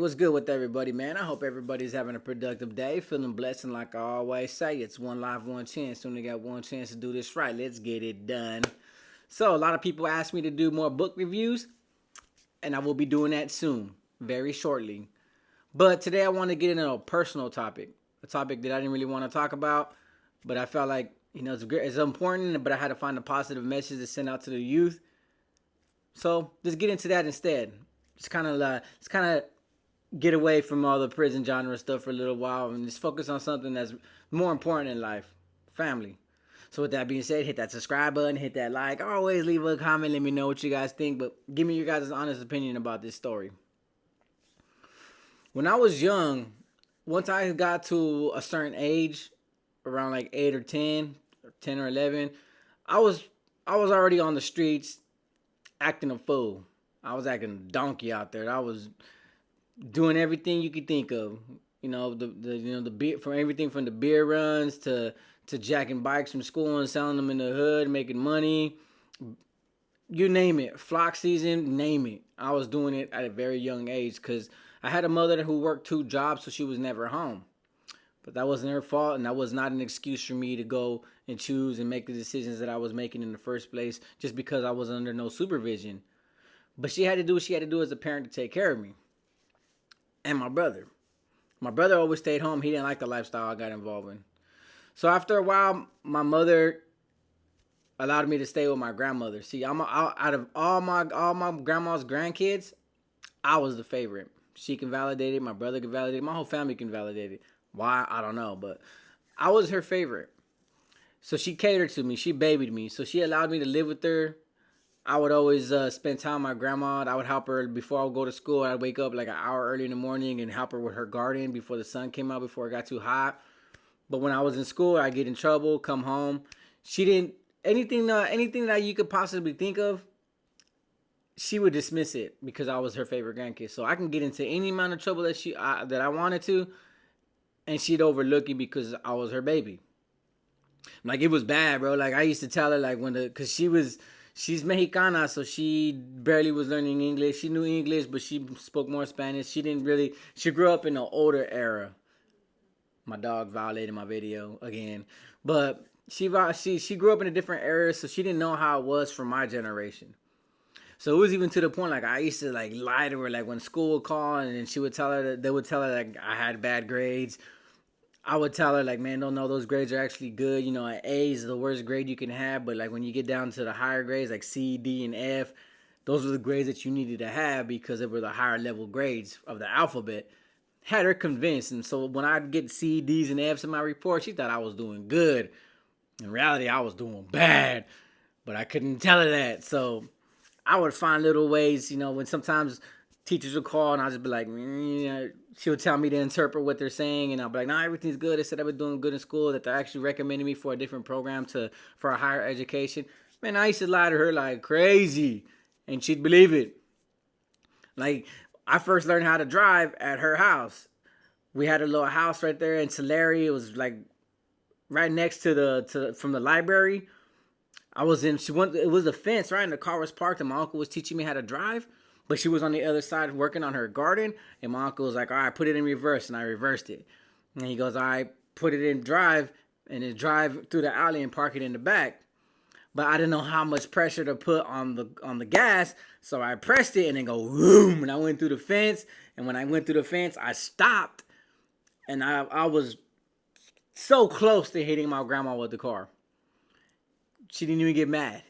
what's good with everybody, man? I hope everybody's having a productive day, feeling blessed, and like I always say, it's one life, one chance. Only got one chance to do this right. Let's get it done. So, a lot of people ask me to do more book reviews, and I will be doing that soon, very shortly. But today I want to get into a personal topic, a topic that I didn't really want to talk about, but I felt like it's important, but I had to find a positive message to send out to the youth. So let's get into that instead. It's kind of get away from all the prison genre stuff for a little while and just focus on something that's more important in life, family. So with that being said, hit that subscribe button, hit that like. Always leave a comment, let me know what you guys think, but give me your guys' honest opinion about this story. When I was young, once I got to a certain age, around like 8 or 10, or 10 or 11, I was I was already on the streets acting a fool. I was acting a donkey out there. I was doing everything you could think of. The beer, from everything from the beer runs to jacking bikes from school and selling them in the hood, making money. You name it, flock season, name it. I was doing it at a very young age because I had a mother who worked two jobs, so she was never home. But that wasn't her fault, and that was not an excuse for me to go and choose and make the decisions that I was making in the first place just because I was under no supervision. But she had to do what she had to do as a parent to take care of me and my brother. My brother always stayed home. He didn't like the lifestyle I got involved in. So after a while, my mother allowed me to stay with my grandmother. See, out of all my grandma's grandkids, I was the favorite. She can validate it. My brother can validate it. My whole family can validate it. Why? I don't know. But I was her favorite. So she catered to me. She babied me. So she allowed me to live with her. I would always spend time with my grandma. I would help her before I would go to school. I'd wake up like an hour early in the morning and help her with her garden before the sun came out, before it got too hot. But when I was in school, I'd get in trouble, come home. She didn't, anything that you could possibly think of, she would dismiss it because I was her favorite grandkid. So I can get into any amount of trouble that I wanted to, and she'd overlook it because I was her baby. Like, it was bad, bro. Like, I used to tell her, like, because she's Mexicana, so she barely was learning English. She knew English, but she spoke more Spanish. She grew up in an older era. My dog violated my video again. But she grew up in a different era, so she didn't know how it was for my generation. So it was even to the point, like, I used to, like, lie to her, like, when school would call, and then they would tell her, like, I had bad grades. I would tell her, like, man, don't know, those grades are actually good. An A is the worst grade you can have, but, like, when you get down to the higher grades, like C, D, and F, those were the grades that you needed to have because they were the higher level grades of the alphabet. Had her convinced, and so when I'd get C, D's, and F's in my report, she thought I was doing good. In reality, I was doing bad, but I couldn't tell her that, so I would find little ways, when sometimes teachers would call and I'd just be like, she would tell me to interpret what they're saying, and I'll be like, nah, everything's good. They said I've been doing good in school, that they're actually recommending me for a different program for a higher education. Man, I used to lie to her like crazy, and she'd believe it. Like, I first learned how to drive at her house. We had a little house right there in Tulare. It was like right next from the library. It was a fence, right? And the car was parked, and my uncle was teaching me how to drive. But she was on the other side working on her garden, and my uncle was like, all right, put it in reverse, and I reversed it. And he goes, all right, put it in drive, and then drive through the alley and park it in the back. But I didn't know how much pressure to put on the gas, so I pressed it and then go boom, and I went through the fence. And when I went through the fence, I stopped, and I was so close to hitting my grandma with the car. She didn't even get mad.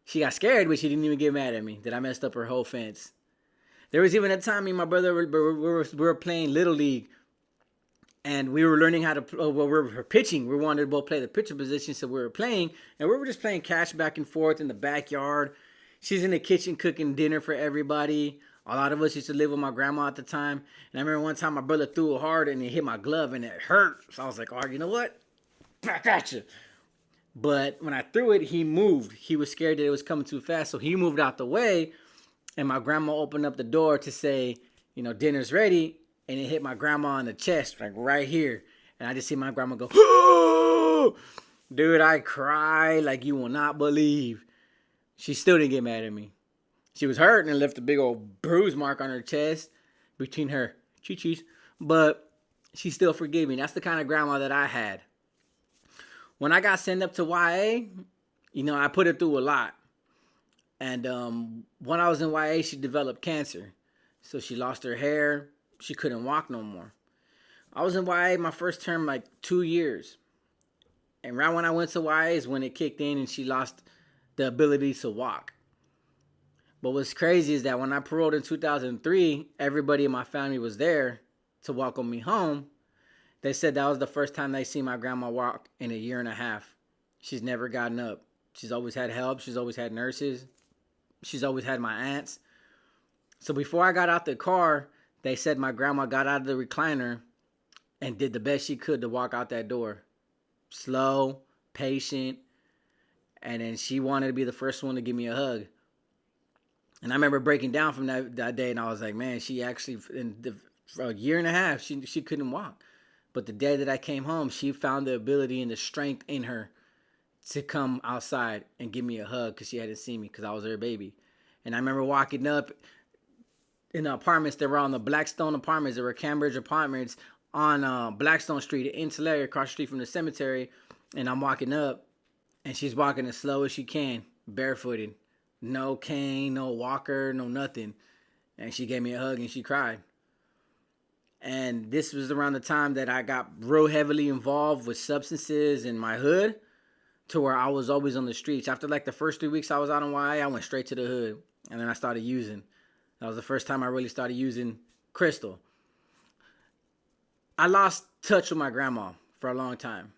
She got scared, but she didn't even get mad at me that I messed up her whole fence. There was even a time me and my brother we were playing Little League, and we were learning how to, we were pitching. We wanted to both play the pitcher position, so we were playing, and we were just playing catch back and forth in the backyard. She's in the kitchen cooking dinner for everybody. A lot of us used to live with my grandma at the time, and I remember one time my brother threw it hard, and it hit my glove, and it hurt. So I was like, oh, you know what? Back at you. But when I threw it, he moved. He was scared that it was coming too fast, so he moved out the way. And my grandma opened up the door to say, dinner's ready. And it hit my grandma in the chest, like right here. And I just see my grandma go, oh! Dude, I cried like you will not believe. She still didn't get mad at me. She was hurt and left a big old bruise mark on her chest between her Chi-Chi's. But she still forgave me. That's the kind of grandma that I had. When I got sent up to YA, I put her through a lot. And when I was in YA, she developed cancer. So she lost her hair. She couldn't walk no more. I was in YA my first term like 2 years. And right when I went to YA is when it kicked in and she lost the ability to walk. But what's crazy is that when I paroled in 2003, everybody in my family was there to welcome me home. They said that was the first time they seen my grandma walk in a year and a half. She's never gotten up. She's always had help. She's always had nurses. She's always had my aunts. So before I got out the car, they said my grandma got out of the recliner and did the best she could to walk out that door. Slow, patient, and then she wanted to be the first one to give me a hug. And I remember breaking down from that day, and I was like, man, she actually, for a year and a half, she couldn't walk. But the day that I came home, she found the ability and the strength in her to come outside and give me a hug because she hadn't seen me because I was her baby. And I remember walking up in the apartments that were on the Blackstone apartments. There were Cambridge apartments on Blackstone Street in Tulare, across the street from the cemetery. And I'm walking up, and she's walking as slow as she can, barefooted. No cane, no walker, no nothing. And she gave me a hug and she cried. And this was around the time that I got real heavily involved with substances in my hood, to where I was always on the streets. After like the first 3 weeks I was out in YA, I went straight to the hood. And then I started using. That was the first time I really started using crystal. I lost touch with my grandma for a long time.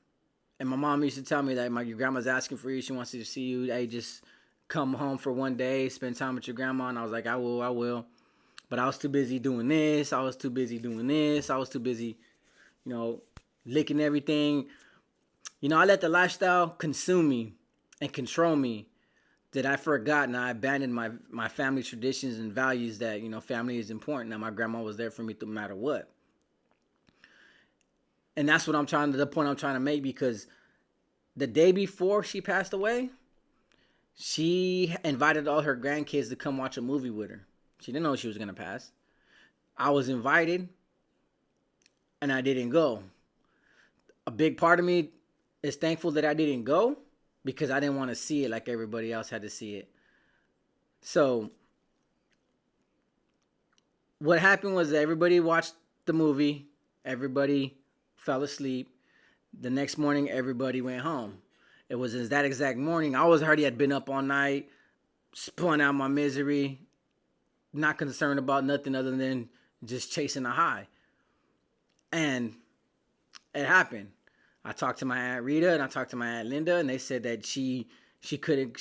And my mom used to tell me that your grandma's asking for you. She wants to see you. Hey, just come home for one day, spend time with your grandma. And I was like, I will. But I was too busy doing this. I was too busy, licking everything. I let the lifestyle consume me and control me, that I forgot and I abandoned my family traditions and values that, family is important. Now, my grandma was there for me no matter what. And that's what the point I'm trying to make, because the day before she passed away, she invited all her grandkids to come watch a movie with her. She didn't know she was going to pass. I was invited, and I didn't go. A big part of me is thankful that I didn't go, because I didn't want to see it like everybody else had to see it. So what happened was that everybody watched the movie. Everybody fell asleep. The next morning, everybody went home. It was that exact morning. I had been up all night, spun out my misery, not concerned about nothing other than just chasing a high. And it happened. I talked to my Aunt Rita and I talked to my Aunt Linda, and they said that she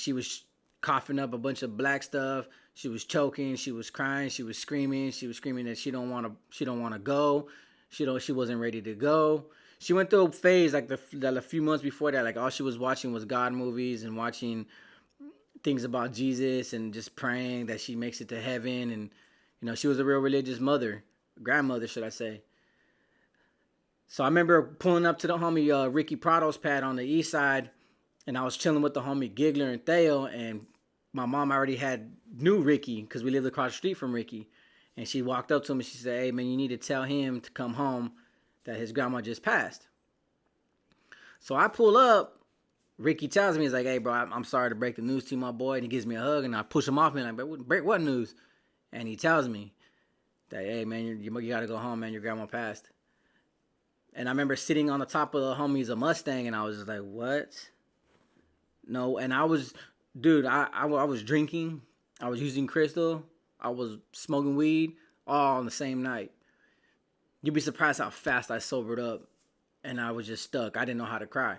was coughing up a bunch of black stuff. She was choking. She was crying. She was screaming. She was screaming that she don't want to go. She wasn't ready to go. She went through a phase like a few months before that, like all she was watching was God movies and watching things about Jesus and just praying that she makes it to heaven. And she was a real religious grandmother, should I say. So I remember pulling up to the homie Ricky Prado's pad on the east side, and I was chilling with the homie Giggler and Theo, and my mom already knew Ricky because we lived across the street from Ricky. And she walked up to him and she said, hey, man, you need to tell him to come home, that his grandma just passed. So I pull up. Ricky tells me, he's like, hey, bro, I'm sorry to break the news to you, my boy. And he gives me a hug, and I push him off, and I'm like, break what news? And he tells me that, hey, man, you got to go home, man. Your grandma passed. And I remember sitting on the top of the homie's a Mustang, and I was just like, what? No, and I was drinking. I was using crystal. I was smoking weed all on the same night. You'd be surprised how fast I sobered up, and I was just stuck. I didn't know how to cry.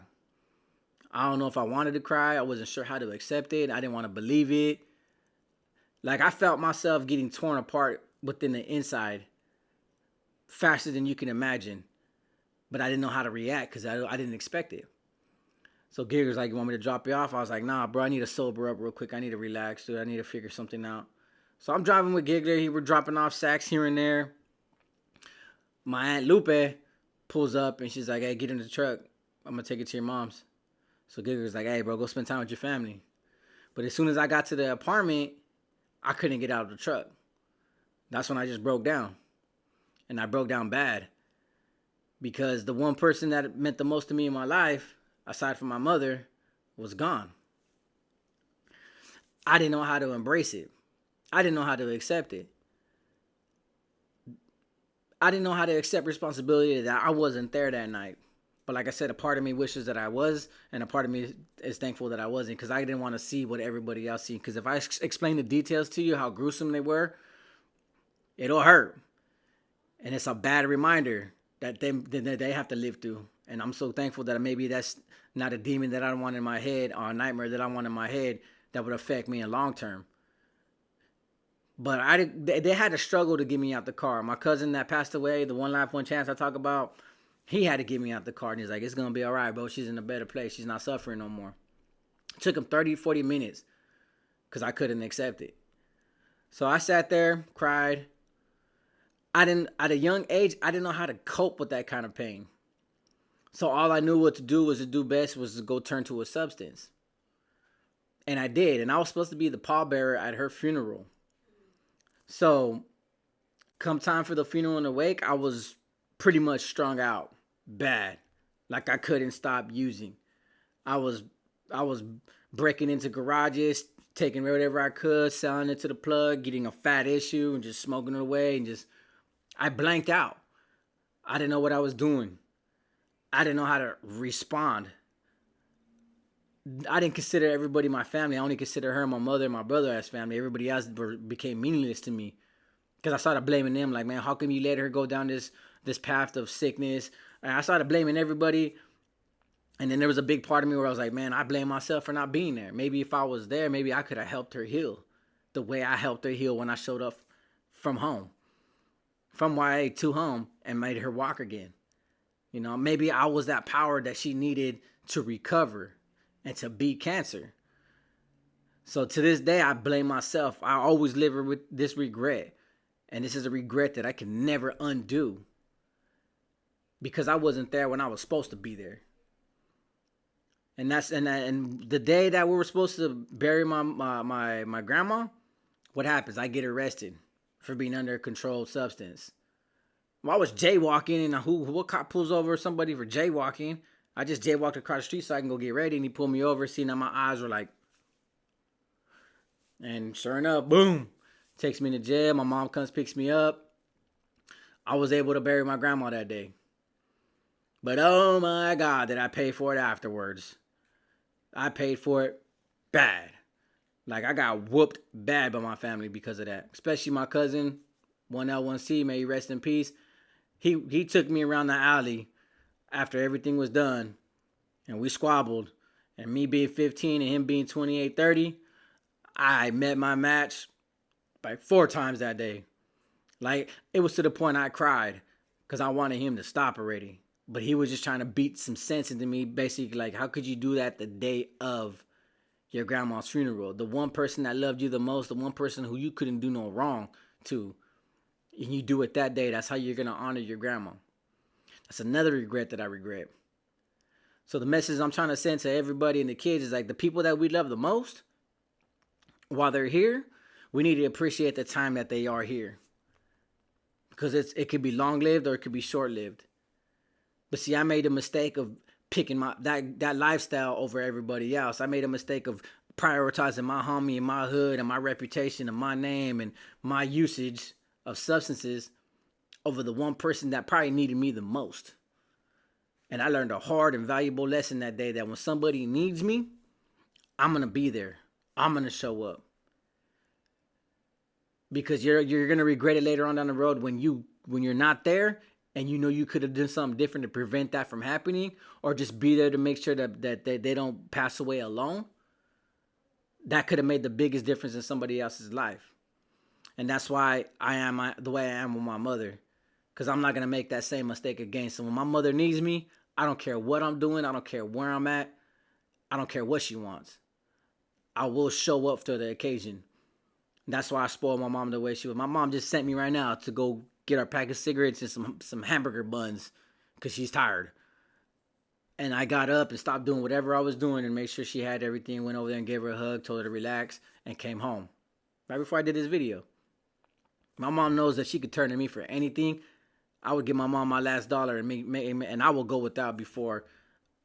I don't know if I wanted to cry. I wasn't sure how to accept it. I didn't want to believe it. Like, I felt myself getting torn apart within the inside faster than you can imagine. But I didn't know how to react because I didn't expect it. So Giger's like, you want me to drop you off? I was like, nah, bro, I need to sober up real quick. I need to relax, dude. I need to figure something out. So I'm driving with Giggler. We're dropping off sacks here and there. My Aunt Lupe pulls up and she's like, hey, get in the truck. I'm going to take it to your mom's. So Giggler's like, hey, bro, go spend time with your family. But as soon as I got to the apartment, I couldn't get out of the truck. That's when I just broke down. And I broke down bad because the one person that meant the most to me in my life, aside from my mother, was gone. I didn't know how to embrace it. I didn't know how to accept it. I didn't know how to accept responsibility that I wasn't there that night. But like I said, a part of me wishes that I was, and a part of me is thankful that I wasn't because I didn't want to see what everybody else seen. Because if I explain the details to you, how gruesome they were, it'll hurt. And it's a bad reminder that they have to live through. And I'm so thankful that maybe that's not a demon that I want in my head or a nightmare that I want in my head that would affect me in long term. But they had to struggle to get me out the car. My cousin that passed away, the One Life, One Chance I talk about, he had to get me out the car. And he's like, it's going to be all right, bro. She's in a better place. She's not suffering no more. It took him 30, 40 minutes because I couldn't accept it. So I sat there, cried. At a young age, I didn't know how to cope with that kind of pain. So all I knew what to do was to do best was to go turn to a substance. And I did. And I was supposed to be the pallbearer at her funeral. So, come time for the funeral and the wake, I was pretty much strung out, bad, like I couldn't stop using. I was breaking into garages, taking whatever I could, selling it to the plug, getting a fat issue, and just smoking it away, and I blanked out. I didn't know what I was doing. I didn't know how to respond. I didn't consider everybody my family. I only consider her, my mother, and my brother as family. Everybody else became meaningless to me because I started blaming them. Like, man, how come you let her go down this path of sickness? And I started blaming everybody. And then there was a big part of me where I was like, man, I blame myself for not being there. Maybe if I was there, maybe I could have helped her heal the way I helped her heal when I showed up from home, from YA to home, and made her walk again. You know, maybe I was that power that she needed to recover and to beat cancer. So to this day, I blame myself. I always live with this regret. And this is a regret that I can never undo because I wasn't there when I was supposed to be there. And and the day that we were supposed to bury my grandma, what happens? I get arrested for being under a controlled substance. Well, I was jaywalking, and what cop pulls over somebody for jaywalking? I just jaywalked across the street so I can go get ready, and he pulled me over, seeing that my eyes were like, and sure enough, boom, takes me to jail. My mom comes, picks me up. I was able to bury my grandma that day. But oh my God, did I pay for it afterwards. I paid for it bad. Like, I got whooped bad by my family because of that. Especially my cousin, 1L1C, may he rest in peace. He took me around the alley after everything was done, and we squabbled. And me being 15 and him being 28, 30, I met my match like 4 times that day. Like, it was to the point I cried because I wanted him to stop already. But he was just trying to beat some sense into me, basically like, how could you do that the day of your grandma's funeral? The one person that loved you the most, the one person who you couldn't do no wrong to, and you do it that day, that's how you're going to honor your grandma. That's another regret that I regret. So the message I'm trying to send to everybody and the kids is like, the people that we love the most, while they're here, we need to appreciate the time that they are here. Because it could be long-lived or it could be short-lived. But see, I made a mistake of picking that lifestyle over everybody else. I made a mistake of prioritizing my homie and my hood and my reputation and my name and my usage of substances over the one person that probably needed me the most. And I learned a hard and valuable lesson that day that when somebody needs me, I'm going to be there. I'm going to show up. Because you're going to regret it later on down the road when you're not there and you know you could have done something different to prevent that from happening, or just be there to make sure that they don't pass away alone. That could have made the biggest difference in somebody else's life. And that's why I am the way I am with my mother. Because I'm not going to make that same mistake again. So when my mother needs me, I don't care what I'm doing. I don't care where I'm at. I don't care what she wants. I will show up to the occasion. That's why I spoiled my mom the way she was. My mom just sent me right now to go get her pack of cigarettes and some hamburger buns because she's tired. And I got up and stopped doing whatever I was doing and made sure she had everything. Went over there and gave her a hug, told her to relax, and came home. Right before I did this video. My mom knows that she could turn to me for anything. I would give my mom my last dollar and I will go without before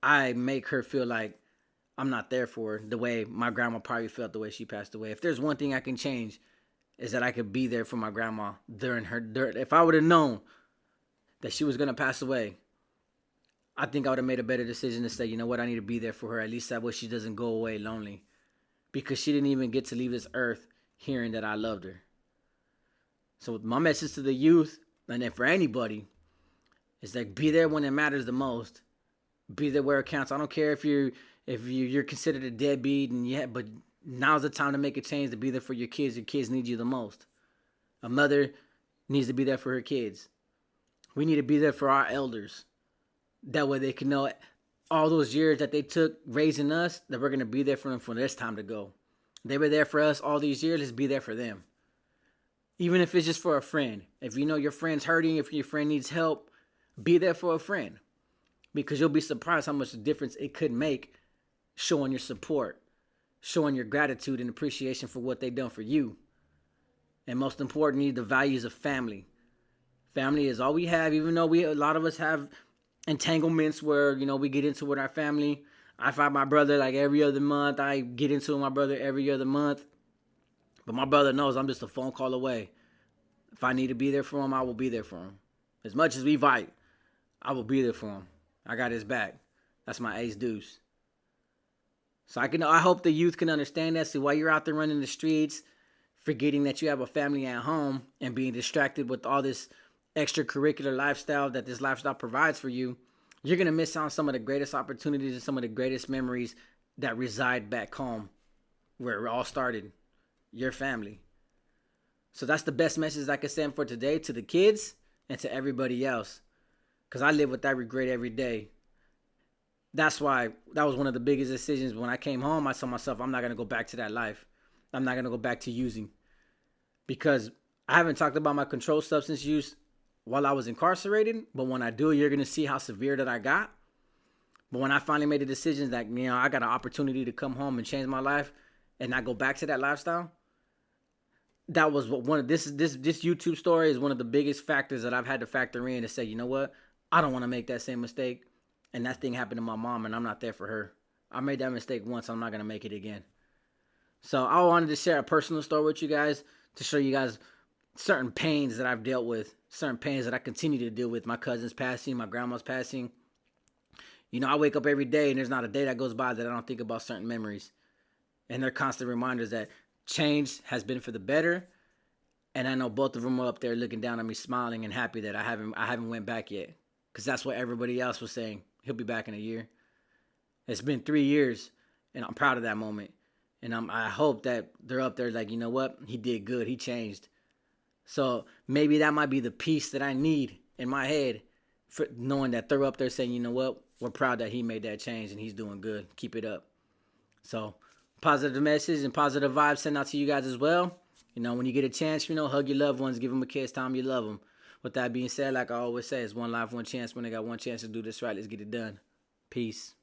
I make her feel like I'm not there for her the way my grandma probably felt the way she passed away. If there's one thing I can change, is that I could be there for my grandma if I would have known that she was gonna pass away, I think I would have made a better decision to say, you know what, I need to be there for her. At least that way she doesn't go away lonely. Because she didn't even get to leave this earth hearing that I loved her. So my message to the youth, and then for anybody, is that be there when it matters the most. Be there where it counts. I don't care if you're considered a deadbeat but now's the time to make a change, to be there for your kids. Your kids need you the most. A mother needs to be there for her kids. We need to be there for our elders. That way they can know all those years that they took raising us, that we're going to be there for them for this time to go. They were there for us all these years. Let's be there for them. Even if it's just for a friend. If you know your friend's hurting, if your friend needs help, be there for a friend. Because you'll be surprised how much difference it could make showing your support, showing your gratitude and appreciation for what they've done for you. And most importantly, the values of family. Family is all we have, even though a lot of us have entanglements where, we get into with our family. I find my brother like every other month. I get into my brother every other month. But my brother knows I'm just a phone call away. If I need to be there for him, I will be there for him. As much as we fight, I will be there for him. I got his back. That's my ace deuce. So I hope the youth can understand that. So while you're out there running the streets, forgetting that you have a family at home and being distracted with all this extracurricular lifestyle that this lifestyle provides for you, you're going to miss out on some of the greatest opportunities and some of the greatest memories that reside back home where it all started, your family. So that's the best message I can send for today to the kids and to everybody else, because I live with that regret every day. That's why that was one of the biggest decisions. When I came home, I told myself, I'm not going to go back to that life. I'm not going to go back to using, because I haven't talked about my controlled substance use while I was incarcerated, but when I do, you're going to see how severe that I got. But when I finally made the decision that, I got an opportunity to come home and change my life and not go back to that lifestyle, that was what this YouTube story is one of the biggest factors that I've had to factor in to say, you know what? I don't want to make that same mistake. And that thing happened to my mom, and I'm not there for her. I made that mistake once. I'm not going to make it again. So I wanted to share a personal story with you guys to show you guys certain pains that I've dealt with, certain pains that I continue to deal with. My cousin's passing, my grandma's passing. I wake up every day, and there's not a day that goes by that I don't think about certain memories. And they're constant reminders that change has been for the better. And I know both of them are up there looking down at me, smiling and happy that I haven't went back yet. Because that's what everybody else was saying. He'll be back in a year. It's been 3 years, and I'm proud of that moment. And I hope that they're up there like, you know what? He did good. He changed. So maybe that might be the peace that I need in my head, for knowing that they're up there saying, you know what? We're proud that he made that change and he's doing good. Keep it up. So positive message and positive vibes sent out to you guys as well. When you get a chance, hug your loved ones, give them a kiss, tell them you love them. With that being said, like I always say, it's one life, one chance. When they got one chance to do this right, let's get it done. Peace.